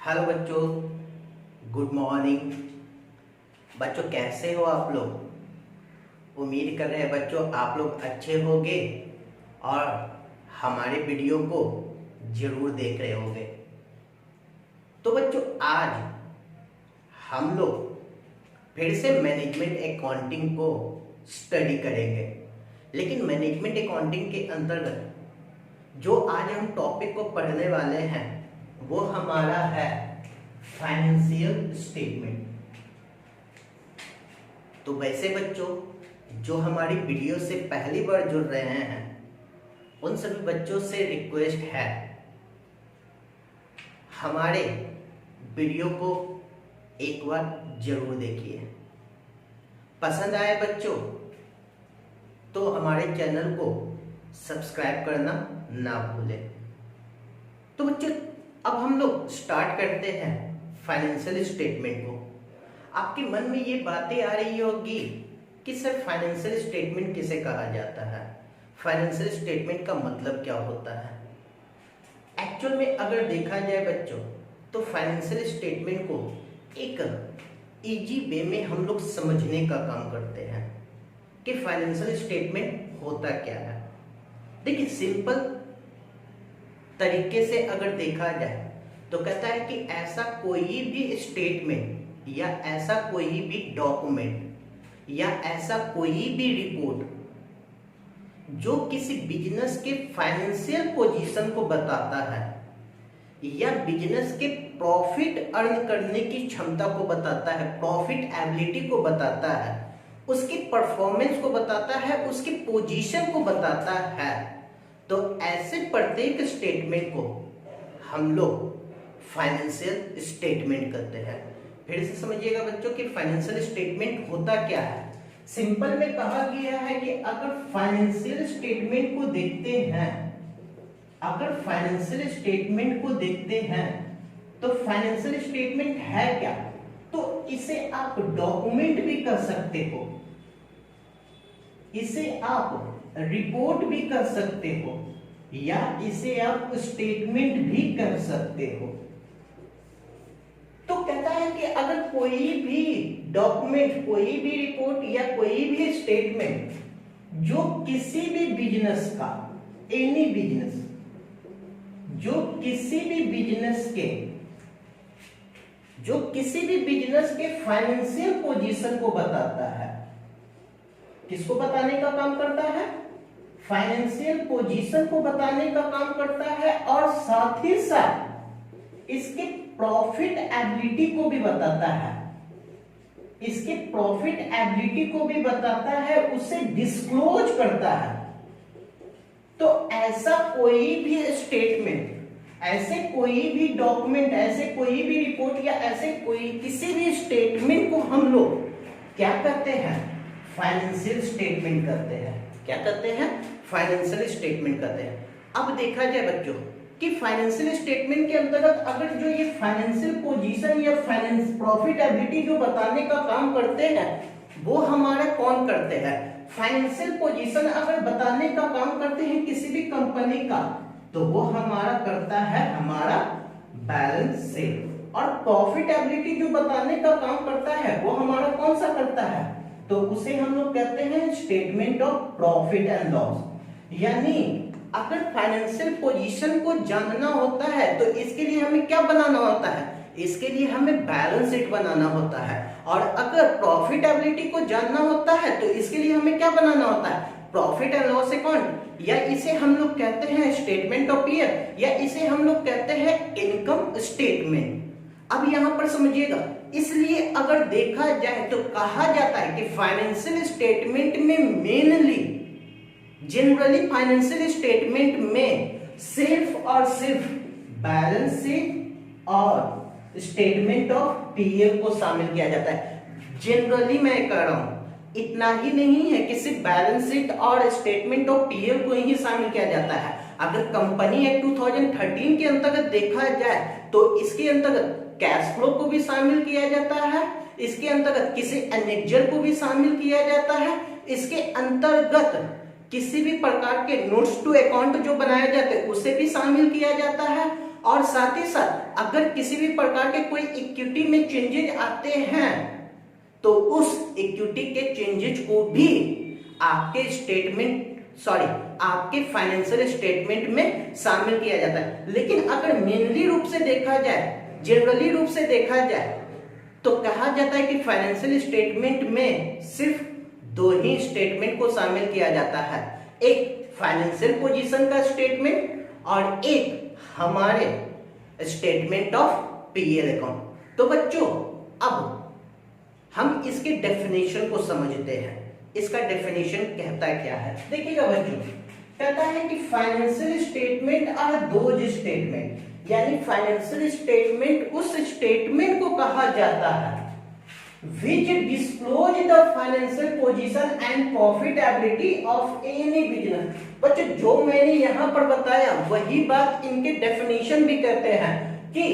Hello बच्चों, good morning. बच्चों कैसे हो आप लोग? उम्मीद कर रहे हैं बच्चों आप लोग अच्छे होंगे और हमारे वीडियो को जरूर देख रहे होंगे। तो बच्चों आज हम लोग फिर से मैनेजमेंट अकाउंटिंग को स्टडी करेंगे, लेकिन मैनेजमेंट अकाउंटिंग के अंतर्गत जो आज हम टॉपिक को पढ़ने वाले हैं वो हमारा है फाइनेंशियल स्टेटमेंट। तो वैसे बच्चों जो हमारी वीडियो से पहली बार जुड़ रहे हैं उन सभी बच्चों से रिक्वेस्ट है हमारे वीडियो को एक बार जरूर देखिए। पसंद आए बच्चों तो हमारे चैनल को सब्सक्राइब करना ना भूलें। तो बच्चों अब हम लोग स्टार्ट करते हैं फाइनेंशियल स्टेटमेंट को। आपके मन में ये बातें आ रही होगी कि सर फाइनेंशियल स्टेटमेंट किसे कहा जाता है, फाइनेंशियल स्टेटमेंट का मतलब क्या होता है। एक्चुअल में अगर देखा जाए बच्चों तो फाइनेंशियल स्टेटमेंट को एक इजी वे में हम लोग समझने का काम करते हैं कि फाइनेंशियल स्टेटमेंट होता क्या है। देखिए सिंपल तरीके से अगर देखा जाए तो कहता है कि ऐसा कोई भी स्टेटमेंट या ऐसा कोई भी डॉक्यूमेंट या ऐसा कोई भी रिपोर्ट जो किसी बिजनेस के फाइनेंशियल पोजीशन को बताता है या बिजनेस के प्रॉफिट अर्न करने की क्षमता को बताता है, प्रॉफिट एबिलिटी को बताता है, उसकी परफॉर्मेंस को बताता है, उसकी पोजीशन को बताता है, तो ऐसे प्रत्येक स्टेटमेंट को हम लोग फाइनेंशियल स्टेटमेंट कहते हैं। फिर से समझिएगा बच्चों कि फाइनेंशियल स्टेटमेंट होता क्या है। सिंपल में कहा गया है कि अगर फाइनेंशियल स्टेटमेंट को देखते हैं, अगर फाइनेंशियल स्टेटमेंट को देखते हैं तो फाइनेंशियल स्टेटमेंट है क्या, तो इसे आप डॉक्यूमेंट भी कर सकते हो, इसे आप रिपोर्ट भी कर सकते हो या इसे आप स्टेटमेंट भी कर सकते हो। तो कहता है कि अगर कोई भी डॉक्यूमेंट, कोई भी रिपोर्ट या कोई भी स्टेटमेंट जो किसी भी बिजनेस का, एनी बिजनेस, जो किसी भी बिजनेस के, जो किसी भी बिजनेस के फाइनेंशियल पोजीशन को बताता है, किसको बताने का काम करता है, फाइनेंशियल पोजीशन को बताने का काम करता है और साथ ही साथ इसके प्रॉफिट एबिलिटी को भी बताता है, इसके प्रॉफिट एबिलिटी को भी बताता है, उसे डिस्क्लोज करता है। तो ऐसा कोई भी स्टेटमेंट, ऐसे कोई भी डॉक्यूमेंट, ऐसे कोई भी रिपोर्ट या ऐसे कोई किसी भी स्टेटमेंट को हम लोग क्या करते हैं, फाइनेंशियल स्टेटमेंट करते हैं। क्या करते हैं, फाइनेंशियल स्टेटमेंट करते हैं। अब देखा जाए बच्चों कि फाइनेंशियल स्टेटमेंट के अंतर्गत अगर जो ये फाइनेंशियल पोजीशन या फाइनेंस प्रॉफिट एबिलिटी जो बताने का काम करते हैं वो हमारा कौन करते हैं, फाइनेंशियल पोजीशन अगर बताने का काम करते हैं किसी भी कंपनी का तो वो हमारा करता है हमारा बैलेंस शीट, और प्रॉफिट एबिलिटी जो बताने का काम करता है वो हमारा कौन सा करता है, तो उसे हम लोग कहते हैं statement of profit and loss. यानी अगर फाइनेंशियल पोजीशन को जानना होता है तो इसके लिए हमें क्या बनाना होता है, इसके लिए हमें बैलेंस शीट बनाना होता है। और अगर प्रॉफिट एबिलिटी को जानना होता है तो इसके लिए हमें क्या बनाना होता है, प्रॉफिट एंड लॉस अकाउंट, या इसे हम लोग कहते हैं स्टेटमेंट ऑफ ईयर, या इसे हम लोग कहते हैं इनकम स्टेटमेंट। अब यहां पर समझिएगा, इसलिए अगर देखा जाए तो कहा जाता है कि फाइनेंशियल स्टेटमेंट में मेनली, जनरली फाइनेंशियल स्टेटमेंट में सिर्फ और सिर्फ बैलेंस शीट और स्टेटमेंट ऑफ पीएल को शामिल किया जाता है। जनरली मैं कह रहा हूं, इतना ही नहीं है कि सिर्फ बैलेंस शीट और स्टेटमेंट ऑफ पीएल को ही शामिल किया जाता है। अगर कंपनी एक्ट 2013 के अंतर्गत देखा जाए तो इसके अंतर्गत कैश फ्लो को भी शामिल किया जाता है, इसके अंतर्गत किसी एनेक्जर को भी शामिल किया जाता है, इसके अंतर्गत किसी भी प्रकार के नोट्स टू अकाउंट जो बनाए जाते हैं उसे भी शामिल किया जाता है, और साथ ही साथ अगर किसी भी प्रकार के कोई इक्विटी में चेंजेस आते हैं तो उस इक्विटी के चेंजेस को भी आपके फाइनेंशियल स्टेटमेंट में शामिल किया जाता है। लेकिन अगर मेनली रूप से देखा जाए, जनरली रूप से देखा जाए, तो कहा जाता है कि फाइनेंशियल स्टेटमेंट में सिर्फ दो ही स्टेटमेंट को शामिल किया जाता है, एक फाइनेंशियल पोजीशन का स्टेटमेंट और एक हमारे स्टेटमेंट ऑफ पीएल अकाउंट। तो बच्चों अब हम इसके डेफिनेशन को समझते हैं। इसका डेफिनेशन कहता क्या है, देखिएगा बच्चों, कहता है कि financial statement are those statement, यानी फाइनेंशियल स्टेटमेंट उस स्टेटमेंट को कहा जाता है which disclose the financial position and profitability of any business। बच्चों जो मैंने यहां पर बताया वही बात इनके डेफिनेशन भी कहते हैं कि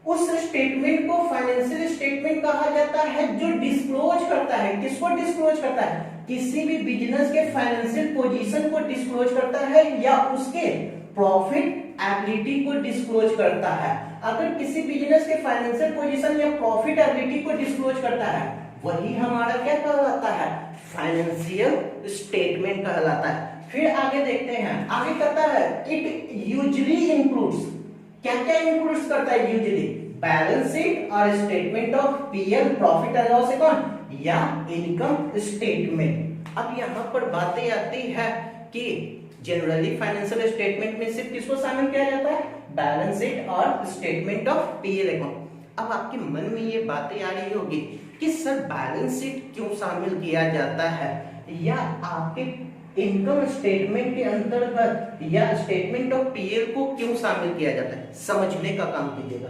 उस स्टेटमेंट को फाइनेंशियल स्टेटमेंट कहा जाता है जो डिस्क्लोज करता है। किसको डिस्क्लोज करता है? किसी भी बिजनेस के फाइनेंशियल पोजीशन को डिस्क्लोज करता है या उसके प्रॉफिट एबिलिटी को डिस्क्लोज करता है। अगर किसी बिजनेस के फाइनेंशियल पोजीशन या प्रॉफिट एबिलिटी को डिस्क्लोज करता है वही हमारा क्या कहलाता है? फाइनेंशियल स्टेटमेंट कहलाता है। फिर आगे देखते हैं, आगे कहता है इट यूजुअली इंक्लूड्स, क्या क्या इंक्लूड्स करता है यूजुअली? बैलेंस शीट और statement of PL, profit and loss account या इनकम स्टेटमेंट। अब यहाँ पर बातें आती है कि जनरली फाइनेंशियल स्टेटमेंट में सिर्फ किसको शामिल किया जाता है? बैलेंस शीट और स्टेटमेंट ऑफ पीएल अकाउंट। अब आपके मन में ये बातें आ रही होगी कि सर बैलेंस शीट क्यों शामिल किया जाता है या आपके इनकम स्टेटमेंट के अंतर्गत या स्टेटमेंट ऑफ पीएल को क्यों शामिल किया जाता है? समझने का काम कीजिएगा।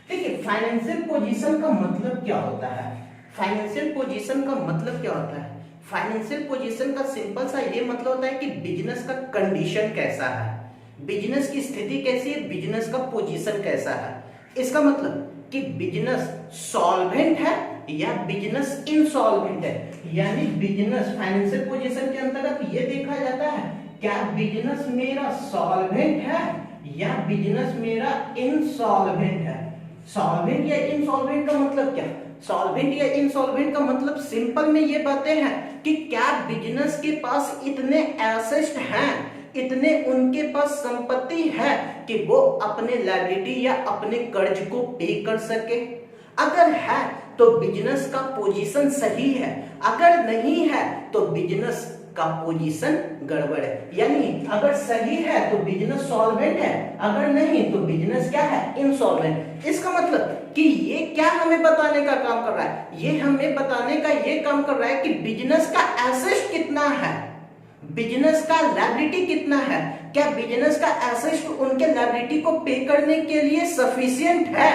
देखिए फाइनेंशियल पोजीशन का मतलब क्या होता है? फाइनेंशियल पोजीशन का मतलब क्या होता है? फाइनेंशियल पोजीशन का सिंपल सा ये मतलब होता है कि बिजनेस का कंडीशन कैसा है, बिजनेस की स्थिति कैसी है, बिजनेस का पोजीशन कैसा है। इसका मतलब कि बिजनेस सॉल्वेंट है या बिजनेस इनसॉल्वेंट है, यानी बिजनेस फाइनेंशियल पोजीशन के अंतर्गत ये देखा जाता है क्या बिजनेस मेरा सॉल्वेंट है या बिजनेस मेरा इनसॉल्वेंट है। सॉल्वेंट या इनसॉल्वेंट का मतलब क्या? सॉल्वेंट या इनसॉल्वेंट का मतलब सिंपल में ये बातें हैं कि क्या बिजनेस के पास इतने एसेट्स हैं, इतने उनके पास संपत्ति है कि वो अपने लायबिलिटी या अपने कर्ज को पे कर सके। अगर है तो बिजनेस का पोजीशन सही है, अगर नहीं है तो बिजनेस का पोजीशन गड़बड़ है। यानी अगर सही है तो बिजनेस सॉल्वेंट है, अगर नहीं तो बिजनेस क्या है? इनसॉल्वेंट। इसका मतलब कि ये क्या हमें बताने का काम कर रहा है? ये हमें बताने का ये काम कर रहा है कि बिजनेस का एसेट कितना है, बिजनेस का लायबिलिटी कितना है, क्या बिजनेस का एसेट उनके लायबिलिटी को पे करने के लिए सफिशिएंट है।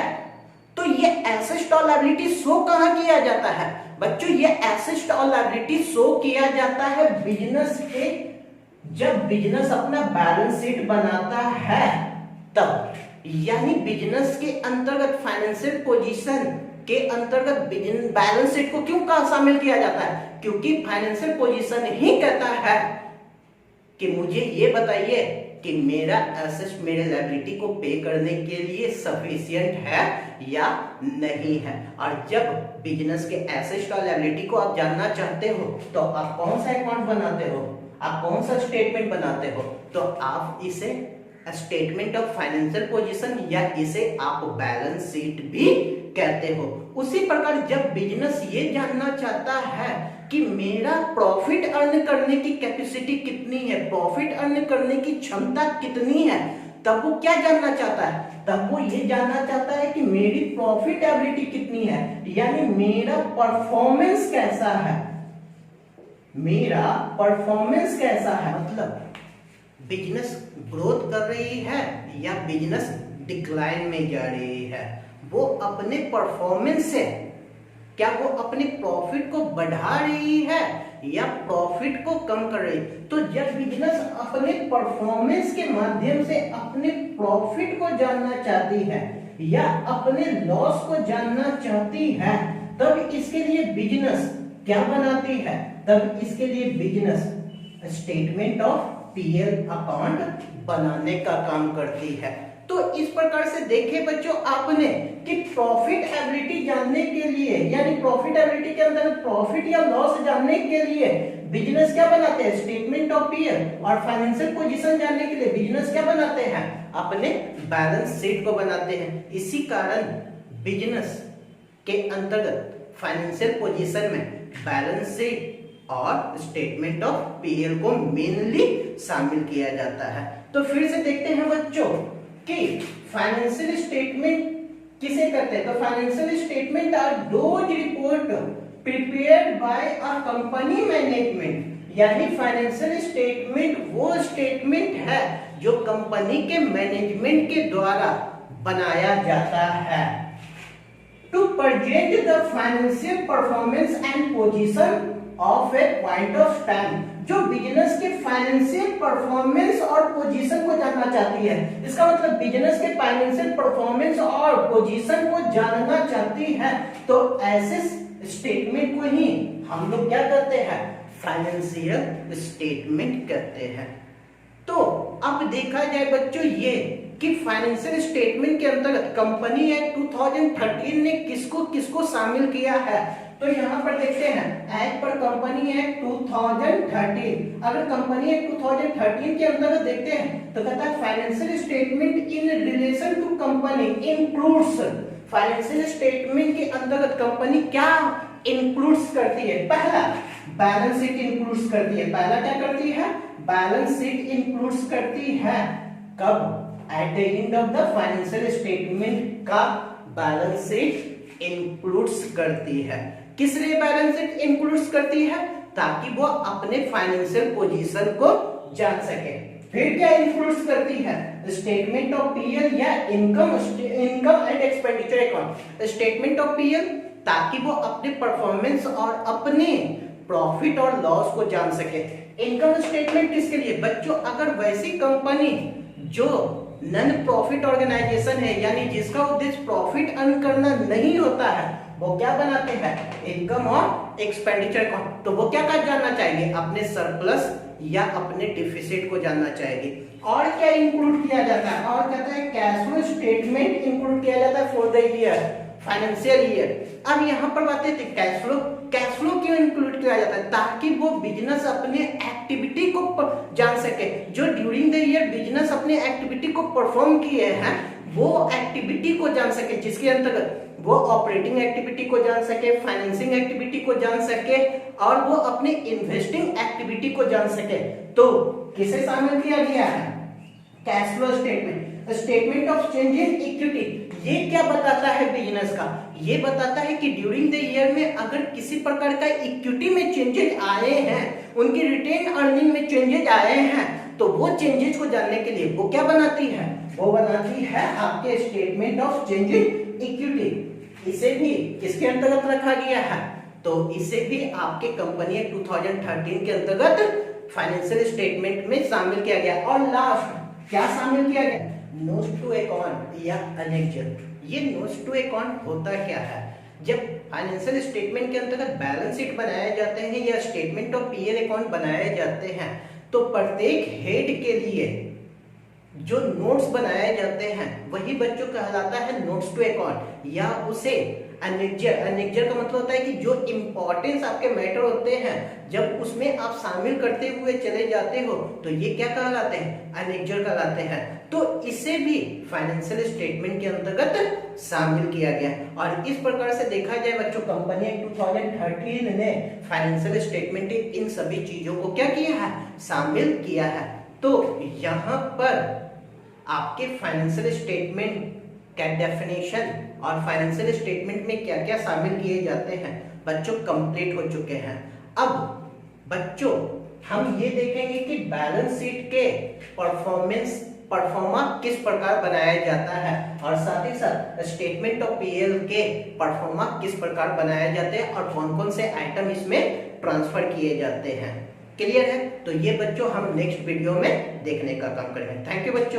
तो ये एसेट और लायबिलिटी शो कहां किया जाता है बच्चों? ये एसेट और लायबिलिटी शो किया जाता है बिजनेस के, जब बिजनेस अपना बैलेंस शीट बनाता है तब। यानी बिजनेस के अंतर्गत फाइनेंशियल पोजीशन के अंतर्गत बैलेंस शीट को क्यों कहा शामिल किया जाता है? क्योंकि फाइनेंशियल पोजीशन ही कहता है कि मुझे ये बताइए कि मेरा एसेट मेरे लायबिलिटी को पे करने के लिए सफिशिएंट है या नहीं है। और जब बिजनेस के एसेट और लायबिलिटी को आप जानना चाहते हो तो आप कौन सा अकाउंट बनाते हो, आप कौन सा स्टेटमेंट बनाते हो? तो आप इसे स्टेटमेंट ऑफ फाइनेंशियल पोजीशन या इसे आप बैलेंस शीट भी कहते हो। उसी प्रकार जब बिजनेस ये जानना चाहता है कि मेरा प्रॉफिट अर्न करने की कैपेसिटी कितनी है, प्रॉफिट अर्न करने की क्षमता कितनी है, तब वो क्या जानना चाहता है? तब वो ये जानना चाहता है कि मेरी प्रॉफिटेबिलिटी कितनी है, यानी मेरा परफॉर्मेंस कैसा है, मेरा परफॉर्मेंस कैसा है। मतलब बिजनेस ग्रोथ कर रही है या बिजनेस डिक्लाइन में जा रही है, वो अपने परफॉर्मेंस से क्या वो अपने प्रॉफिट को बढ़ा रही है या प्रॉफिट को कम कर रही है। तो जब बिजनेस अपने परफॉर्मेंस के माध्यम से अपने प्रॉफिट को जानना चाहती है या अपने लॉस को जानना चाहती है तब इसके लिए बिजनेस क्या बनाती है? तब इसके लिए business statement of PL account बनाने का काम करती है। तो इस प्रकार से देखे बच्चों आपने कि प्रॉफिटेबिलिटी जानने के लिए, यानी प्रॉफिटेबिलिटी के अंदर प्रॉफिट या लॉस जानने के लिए बिजनेस क्या बनाते हैं, स्टेटमेंट ऑफ पीएल, और फाइनेंशियल पोजीशन जानने के लिए बिजनेस क्या बनाते हैं, अपने बैलेंस शीट को बनाते हैं। इसी कारण बिजनेस के अंतर्गत फाइनेंशियल पोजीशन में बैलेंस शीट और स्टेटमेंट ऑफ पीएल को मेनली शामिल किया जाता है। तो फिर से देखते हैं बच्चों कि फाइनेंशियल स्टेटमेंट किसे कहते हैं, तो financial statement are those report prepared by a company management, यानी फाइनेंशियल स्टेटमेंट वो स्टेटमेंट है जो कंपनी के मैनेजमेंट के द्वारा बनाया जाता है to present the financial performance and position of a point of time, जो बिजनेस के फाइनेंशियल परफॉर्मेंस और पोजीशन को जानना चाहती है। इसका मतलब बिजनेस के फाइनेंशियल परफॉर्मेंस और पोजीशन को जानना चाहती है, तो ऐसे स्टेटमेंट को ही हम लोग क्या कहते हैं, फाइनेंशियल स्टेटमेंट कहते हैं। तो अब देखा जाए बच्चों ये कि फाइनेंशियल स्टेटमेंट के अंतर्गत कंपनी एक्ट 2013 ने किसको किसको शामिल किया है, तो यहाँ पर देखते हैं एक्ट पर कंपनी एक्ट 2013। अगर कंपनी एक्ट 2013 के अंतर्गत देखते हैं तो कहता है financial statement in relation to company includes, financial statement के अंतर्गत कंपनी क्या इंक्लूड्स करती है, पहला बैलेंस शीट इंक्लूड्स करती है, पहला क्या करती है, बैलेंस शीट इंक्लूड्स करती है, कब, at the end of the financial statement का बैलेंस शीट इंक्लूड्स करती है। किस लिए बैलेंस शीट इंक्लूड्स करती है, ताकि वो अपने फाइनेंशियल पोजीशन को जान सके। फिर क्या इंक्लूड्स करती है, स्टेटमेंट ऑफ पीएल या income and expenditure account, statement of PL ताकि वो अपने परफॉर्मेंस और अपने प्रॉफिट और लॉस को जान सके। इनकम स्टेटमेंट किसके लिए बच्चों, अगर वैसी कंपनी जो नॉन प्रॉफिट ऑर्गेनाइजेशन है, यानी जिसका उद्देश्य प्रॉफिट अर्न करना नहीं होता है, वो क्या बनाते हैं, इनकम और एक्सपेंडिचर अकाउंट। तो वो क्या जानना चाहिए, अपने सरप्लस या अपने डिफिसिट को जानना चाहिए। और क्या इंक्लूड किया जाता है, और कहता है कैश फ्लो स्टेटमेंट इंक्लूड किया जाता है for the year, financial year. अब यहाँ पर बात है कैश फ्लो, कैश फ्लो क्यों इंक्लूड किया जाता है, ताकि वो बिजनेस अपने एक्टिविटी को जान सके, जो ड्यूरिंग द ईयर बिजनेस अपने एक्टिविटी को परफॉर्म किए हैं वो एक्टिविटी को जान सके, जिसके अंतर्गत वो ऑपरेटिंग एक्टिविटी को जान सके, फाइनेंसिंग एक्टिविटी को जान सके और वो अपने इन्वेस्टिंग एक्टिविटी को जान सके। तो किसे शामिल किया गया है, cash flow statement. Statement of change in equity, ये क्या बताता है बिजनेस का, ये बताता है कि ड्यूरिंग द ईयर में अगर किसी प्रकार का इक्विटी में चेंजेस आए हैं, उनकी रिटेन अर्निंग में चेंजेस आए हैं, तो वो चेंजेस को जानने के लिए वो क्या बनाती है, वो बनाती है आपके statement of change in equity. इसे भी किसके अंतर्गत रखा गया है, तो इसे भी आपके कंपनी 2013 के अंतर्गत फाइनेंशियल स्टेटमेंट में शामिल किया गया। और लास्ट क्या शामिल किया गया, नोट्स टू अकाउंट या अनेक्जर। ये नोट्स टू अकाउंट होता क्या है, जब फाइनेंशियल स्टेटमेंट के अंतर्गत बैलेंस शीट बनाए जाते हैं या स्टेटमेंट ऑफ पीएल अकाउंट बनाए जाते हैं, तो प्रत्येक हेड के लिए जो नोट्स बनाए जाते हैं वही बच्चों कहलाता है नोट्स टू अकाउंट, या उसे अनेक्जर। अनेक्जर का मतलब होता है कि जो इंपॉर्टेंस आपके मैटर होते हैं जब उसमें आप शामिल करते हुए चले जाते हो, तो ये क्या कहलाते हैं, अनेक्जर कहलाते हैं। तो इसे भी फाइनेंशियल स्टेटमेंट के अंतर्गत शामिल किया गया। और इस प्रकार से देखा जाए बच्चों, कंपनी 2013 ने फाइनेंशियल स्टेटमेंट इन सभी चीजों को क्या किया है, शामिल किया है। तो यहाँ पर आपके फाइनेंशियल स्टेटमेंट का डेफिनेशन और फाइनेंशियल स्टेटमेंट में क्या क्या शामिल किए जाते हैं बच्चों कंप्लीट हो चुके हैं। अब बच्चों हम ये देखेंगे कि बैलेंस शीट के परफॉर्मा किस प्रकार बनाया जाता है, और साथ ही साथ स्टेटमेंट ऑफ पीएल के परफॉर्मा किस प्रकार बनाए जाते हैं और कौन कौन से आइटम इसमें ट्रांसफर किए जाते हैं। क्लियर है, तो ये बच्चों हम नेक्स्ट वीडियो में देखने का काम करेंगे। थैंक यू बच्चों।